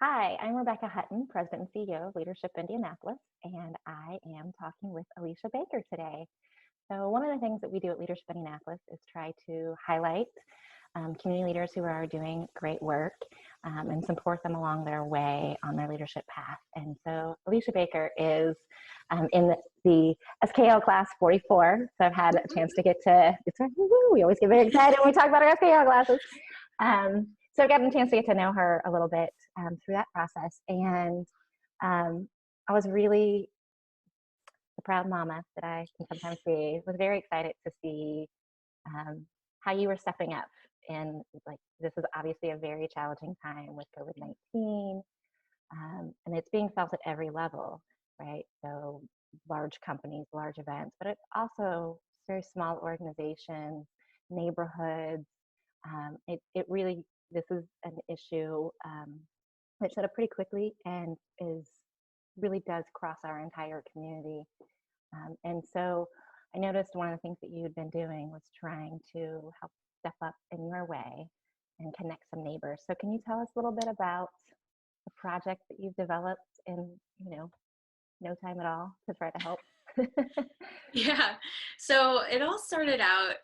Hi, I'm Rebecca Hutton, President and CEO of Leadership Indianapolis, and I am talking with Alicia Baker today. So, one of the things that we do at Leadership Indianapolis is try to highlight community leaders who are doing great work and support them along their way on their leadership path. And so, Alicia Baker is in the SKL class 44. So, I've had a chance to get to, we always get very excited when we talk about our SKL classes. So I got a chance to get to know her a little bit through that process. And I was really the proud mama that I can sometimes be, was very excited to see how you were stepping up. And like, this is obviously a very challenging time with COVID-19. And it's being felt at every level, right? So large companies, large events, but it's also very small organizations, neighborhoods. It really, this is an issue that showed up pretty quickly and really does cross our entire community. And so I noticed one of the things that you had been doing was trying to help step up in your way and connect some neighbors. So can you tell us a little bit about the project that you've developed in, no time at all to try to help? Yeah. So it all started out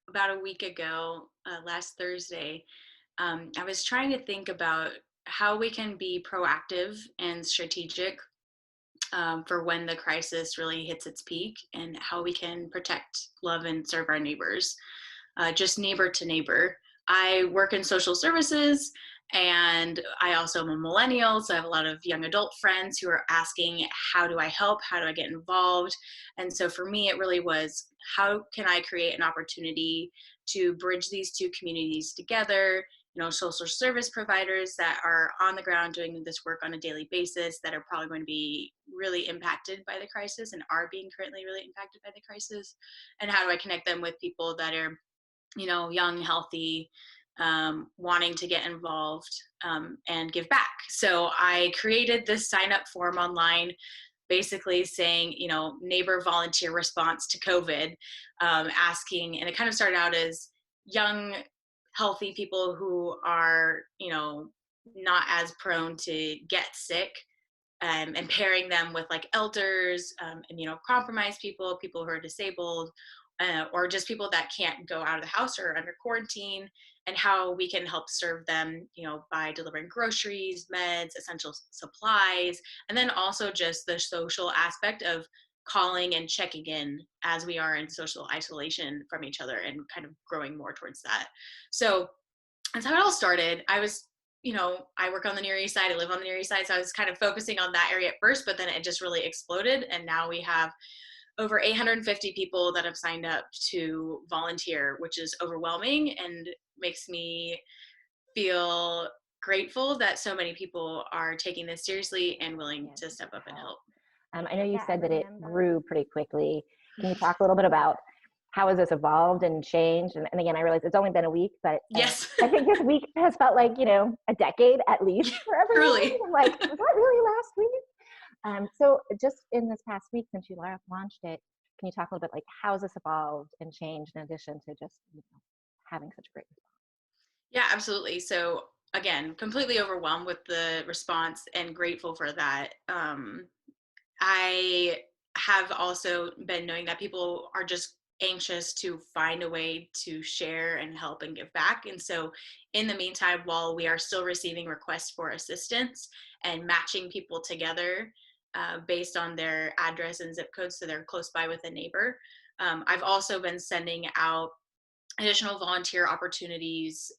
about a week ago, last Thursday. I was trying to think about how we can be proactive and strategic for when the crisis really hits its peak, and how we can protect, love, and serve our neighbors, just neighbor to neighbor. I work in social services, and I also am a millennial, so I have a lot of young adult friends who are asking, how do I help? How do I get involved? And so for me, it really was, how can I create an opportunity to bridge these two communities together? Social service providers that are on the ground doing this work on a daily basis, that are probably going to be really impacted by the crisis and are being currently really impacted by the crisis. And how do I connect them with people that are, young, healthy, wanting to get involved and give back. So I created this sign up form online, basically saying, neighbor volunteer response to COVID, asking, and it kind of started out as young, healthy people who are, not as prone to get sick, and pairing them with like elders, and compromised people who are disabled, or just people that can't go out of the house or under quarantine, and how we can help serve them, by delivering groceries, meds, essential supplies, and then also just the social aspect of calling and checking in as we are in social isolation from each other, and kind of growing more towards that. So that's how it all started. I work on the Near East Side. I live on the Near East Side. So I was kind of focusing on that area at first, but then it just really exploded. And now we have over 850 people that have signed up to volunteer, which is overwhelming and makes me feel grateful that so many people are taking this seriously and willing to step up and help. I know you said that it grew pretty quickly. Can you talk a little bit about how has this evolved and changed? And again, I realize it's only been a week, but yes, I think this week has felt like, a decade at least for everyone. Truly. I'm like, was that really last week? So just in this past week, since you launched it, can you talk a little bit like how has this evolved and changed in addition to just having such a great response? Yeah, absolutely. So again, completely overwhelmed with the response and grateful for that. I have also been knowing that people are just anxious to find a way to share and help and give back. And so in the meantime, while we are still receiving requests for assistance and matching people together based on their address and zip codes, so they're close by with a neighbor, I've also been sending out additional volunteer opportunities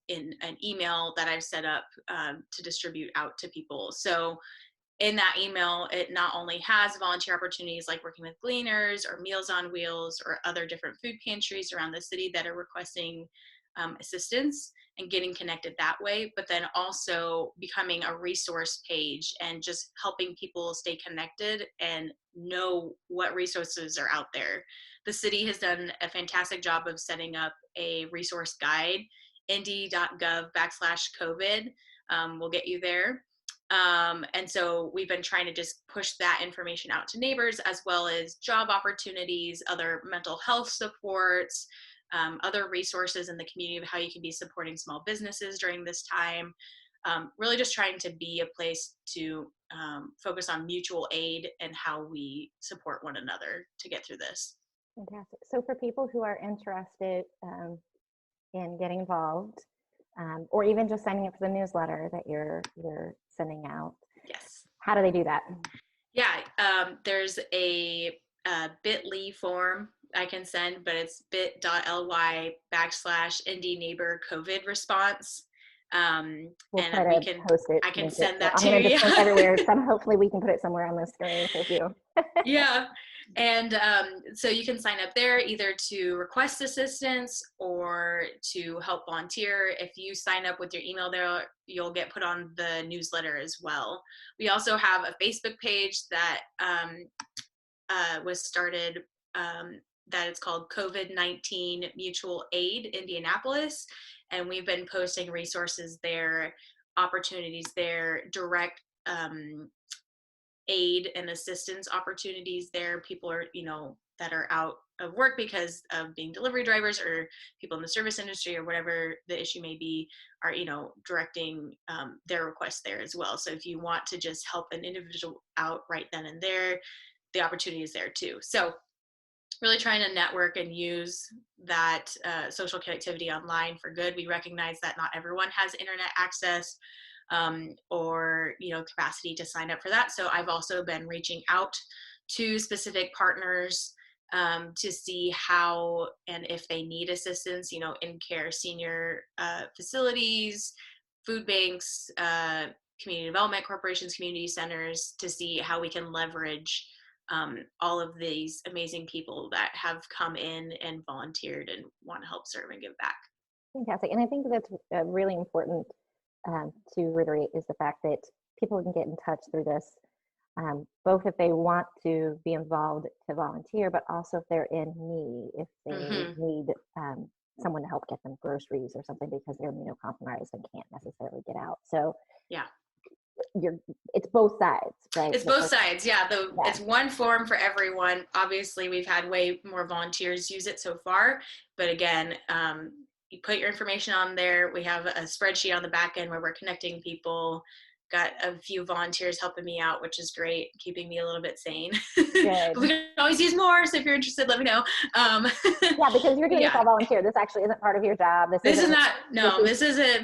in an email that I've set up to distribute out to people. So in that email, it not only has volunteer opportunities like working with gleaners or Meals on Wheels or other different food pantries around the city that are requesting assistance and getting connected that way, but then also becoming a resource page and just helping people stay connected and know what resources are out there. The city has done a fantastic job of setting up a resource guide, indy.gov/COVID. Will get you there. And so we've been trying to just push that information out to neighbors, as well as job opportunities, other mental health supports, other resources in the community of how you can be supporting small businesses during this time. really just trying to be a place to focus on mutual aid and how we support one another to get through this. Fantastic. So for people who are interested in getting involved, or even just signing up for the newsletter that you're sending out, yes, how do they do that? Yeah, there's a bit.ly form I can send, but it's bit.ly/Indy Neighbor COVID response. We'll and try we to can, post it. I can send that I'm to going to you. just link everywhere. So hopefully we can put it somewhere on the screen for you. Yeah. And so you can sign up there either to request assistance or to help volunteer. If you sign up with your email there, you'll get put on the newsletter as well. We also have a Facebook page that was started, that it's called COVID-19 Mutual Aid Indianapolis. And we've been posting resources there, opportunities there, direct aid and assistance opportunities there. People are, that are out of work because of being delivery drivers, or people in the service industry, or whatever the issue may be, are, directing their requests there as well. So if you want to just help an individual out right then and there, the opportunity is there too. So really trying to network and use that social connectivity online for good. We recognize that not everyone has internet access, or capacity to sign up for that. So I've also been reaching out to specific partners to see how and if they need assistance, in care senior facilities, food banks, community development corporations, community centers, to see how we can leverage all of these amazing people that have come in and volunteered and want to help serve and give back. Fantastic. And I think that's really important to reiterate, is the fact that people can get in touch through this, both if they want to be involved to volunteer, but also if they're in need, if they need someone to help get them groceries or something because they're immunocompromised and can't necessarily get out. So yeah, it's both sides, right? It's both sides. Yeah. It's one form for everyone. Obviously, we've had way more volunteers use it so far, but again, you put your information on there. We have a spreadsheet on the back end where we're connecting people. Got a few volunteers helping me out, which is great, keeping me a little bit sane. But we can always use more. So if you're interested, let me know. Yeah, because you're doing this all volunteer. This actually isn't part of your job. This isn't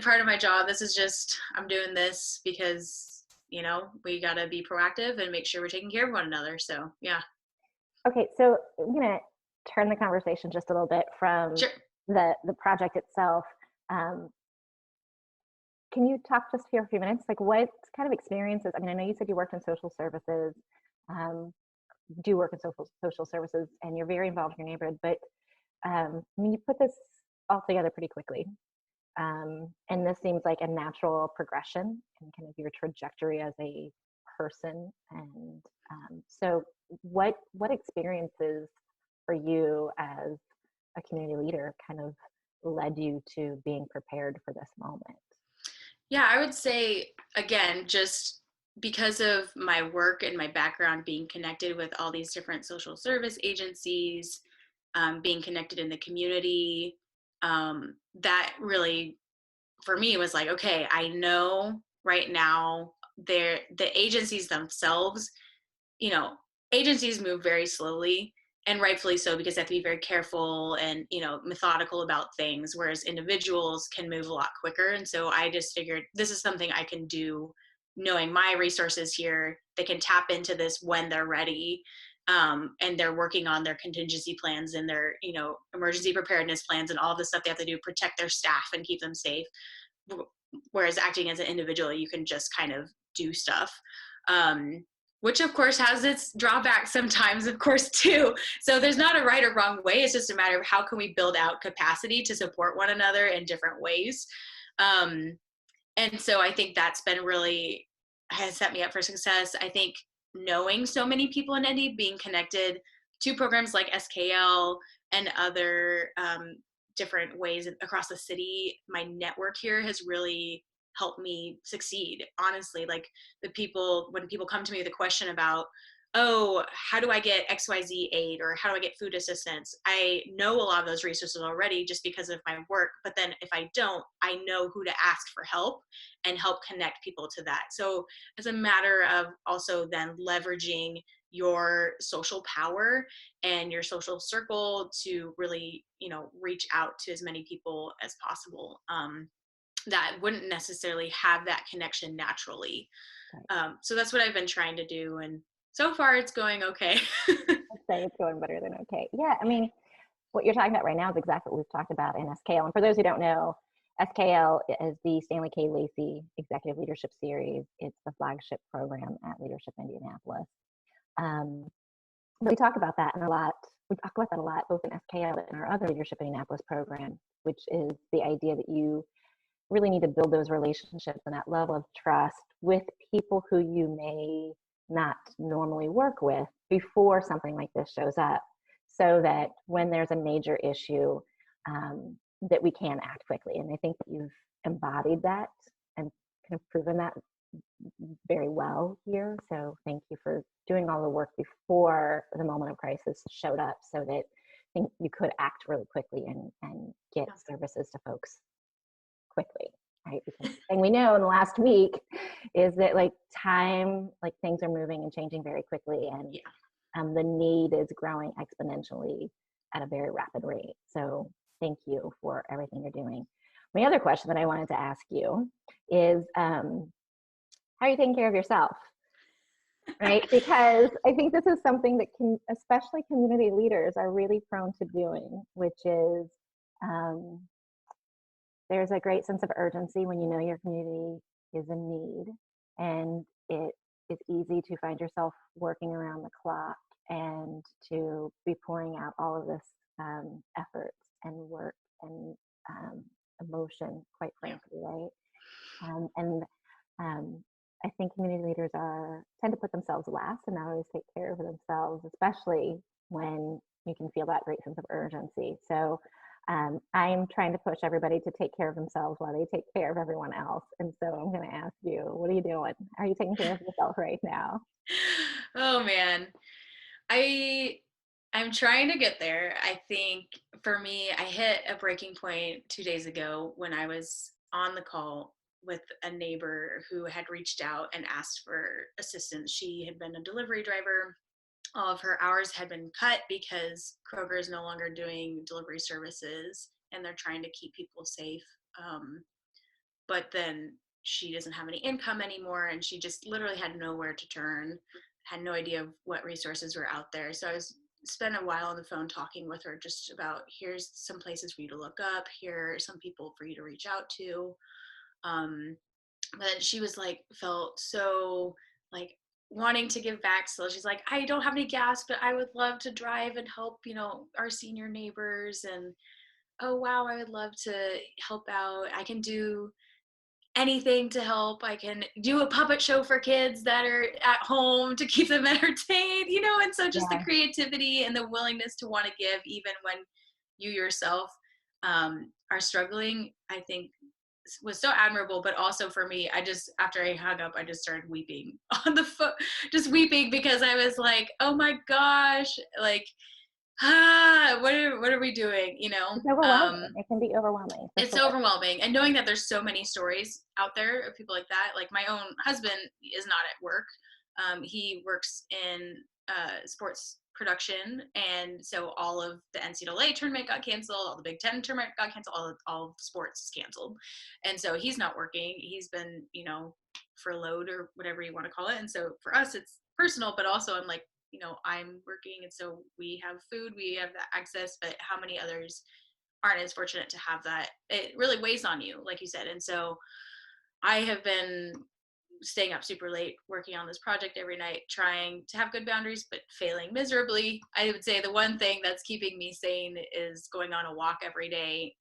part of my job. This is just, I'm doing this because, we got to be proactive and make sure we're taking care of one another. So, yeah. Okay. So I'm going to turn the conversation just a little bit from the project itself. Can you talk just for a few minutes, like what kind of experiences? I mean, I know you said you worked in social services, do work in social services, and you're very involved in your neighborhood, but I mean, you put this all together pretty quickly. And this seems like a natural progression in kind of your trajectory as a person. And so what experiences for you as a community leader kind of led you to being prepared for this moment? Yeah, I would say, again, just because of my work and my background being connected with all these different social service agencies, being connected in the community, that really, for me, was like, okay, I know right now the agencies themselves, agencies move very slowly, and rightfully so, because they have to be very careful and, methodical about things, whereas individuals can move a lot quicker. And so I just figured this is something I can do, knowing my resources here. They can tap into this when they're ready. And they're working on their contingency plans and their, emergency preparedness plans and all the stuff they have to do to protect their staff and keep them safe. Whereas acting as an individual, you can just kind of do stuff. Which of course has its drawbacks sometimes, of course, too. So there's not a right or wrong way. It's just a matter of how can we build out capacity to support one another in different ways. And so I think that's been really, has set me up for success. I think knowing so many people in Indy, being connected to programs like SKL and other different ways across the city, my network here has really helped me succeed. Honestly, like when people come to me with a question about oh, how do I get XYZ aid, or how do I get food assistance? I know a lot of those resources already just because of my work. But then if I don't, I know who to ask for help and help connect people to that. So it's a matter of also then leveraging your social power and your social circle to really, reach out to as many people as possible, that wouldn't necessarily have that connection naturally. Right. So that's what I've been trying to do. And so far it's going okay. I'd say it's going better than okay. Yeah, I mean, what you're talking about right now is exactly what we've talked about in SKL. And for those who don't know, SKL is the Stanley K. Lacey Executive Leadership Series. It's the flagship program at Leadership Indianapolis. We talk about that a lot. We talk about that a lot, both in SKL and our other Leadership Indianapolis program, which is the idea that you really need to build those relationships and that level of trust with people who you may not normally work with before something like this shows up, so that when there's a major issue, that we can act quickly. And I think that you've embodied that and kind of proven that very well here. So thank you for doing all the work before the moment of crisis showed up, so that I think you could act really quickly and get services to folks quickly, right? Because the thing we know in the last week is that things are moving and changing very quickly, and the need is growing exponentially at a very rapid rate. So thank you for everything you're doing. My other question that I wanted to ask you is, how are you taking care of yourself? Right? Because I think this is something that especially community leaders are really prone to doing, which is, there's a great sense of urgency when you know your community is in need, and it is easy to find yourself working around the clock and to be pouring out all of this effort and work and emotion, quite frankly, right? And I think community leaders tend to put themselves last and not always take care of themselves, especially when you can feel that great sense of urgency. So I'm trying to push everybody to take care of themselves while they take care of everyone else. And so I'm going to ask you, what are you doing? Are you taking care of yourself right now? Oh man. I'm trying to get there. I think for me, I hit a breaking point 2 days ago when I was on the call with a neighbor who had reached out and asked for assistance. She had been a delivery driver. All of her hours had been cut because Kroger is no longer doing delivery services and they're trying to keep people safe. But then she doesn't have any income anymore, and she just literally had nowhere to turn, had no idea what resources were out there. So I was spent a while on the phone talking with her just about, here's some places for you to look up, here are some people for you to reach out to. But she was like, felt so like wanting to give back. So she's like, I don't have any gas, but I would love to drive and help, our senior neighbors. And oh wow, I would love to help out. I can do anything to help. I can do a puppet show for kids that are at home to keep them entertained, and so just the creativity and the willingness to want to give even when you yourself are struggling, I think was so admirable. But also for me, after I hung up, I just started weeping on the phone, just weeping because I was like, oh my gosh, like, what are we doing? It's overwhelming. It can be overwhelming. It's overwhelming. And knowing that there's so many stories out there of people like that, like my own husband is not at work. He works in sports production. And so all of the NCAA tournament got canceled, all the Big Ten tournament got canceled, all of sports is canceled. And so he's not working. He's been, furloughed or whatever you want to call it. And so for us, it's personal, but also I'm like, I'm working. And so we have food, we have that access, but how many others aren't as fortunate to have that? It really weighs on you, like you said. And so I have been staying up super late working on this project every night, trying to have good boundaries, but failing miserably. I would say the one thing that's keeping me sane is going on a walk every day,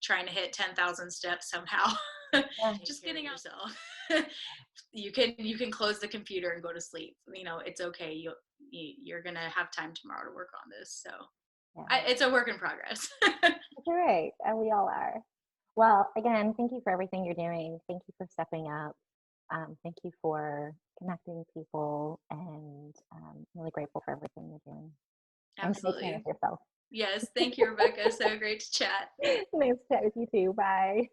trying to hit 10,000 steps somehow. Just getting out yourself. You can close the computer and go to sleep. It's okay. You're gonna have time tomorrow to work on this. So it's a work in progress. That's right. And we all are. Well, again, thank you for everything you're doing. Thank you for stepping up. Thank you for connecting people, and really grateful for everything you're doing. And take care of Absolutely. yourself. Yes. Thank you, Rebecca. So great to chat. Nice to chat with you too. Bye.